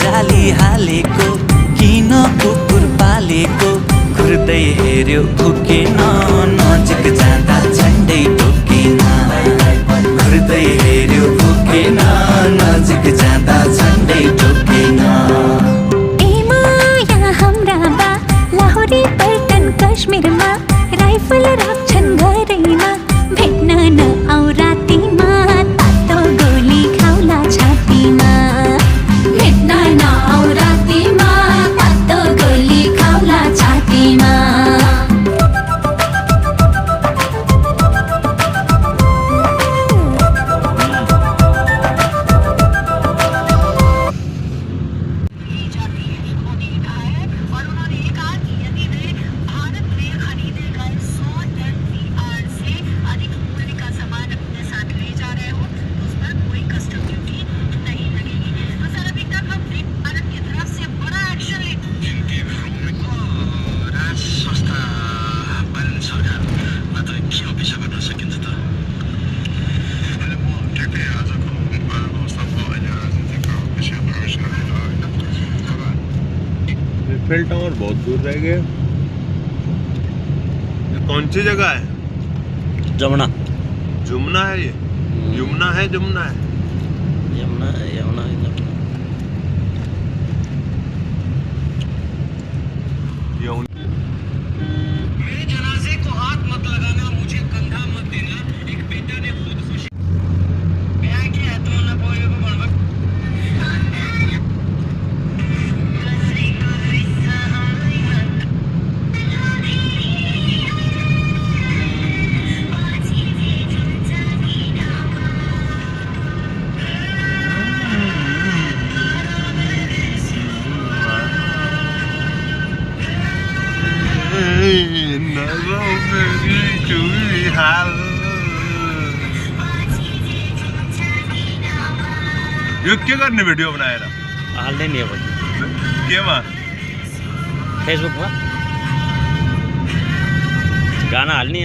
जाली हालेको किन कुकुर पालेको घुर्दै हेर्यो फुकेन नजिक जाँदा झन्डै टोकेन घुर्दै हेर्यो फुकेन नजिक जाँदा झन्डै टोकेन ए माया हाम्रा बा लाहोरी पल्टन कश्मीरमा राइफल राख्छन् घरैमा भेट्न नआउ रातिमा तातो गोली खाउला छातीमा भेट्न नआउ रातिमा तातो गोली खाउला छातीमा एफिल टावर बहुत दूर रह गए। ये कौन सी जगह है? जमुना। जुमना है ये? जुमना है यमुना है यमुना मेरे जनाजे को हाथ मत लगाना, मुझे कंधा मत देना। एक बेटा ने खुदकुशी ब्याह किया तो ना बोले को बनवा ये क्या करने वीडियो बनाया था? हाल्दै नि अब केमा? फेसबुकमा गाना हाल्ने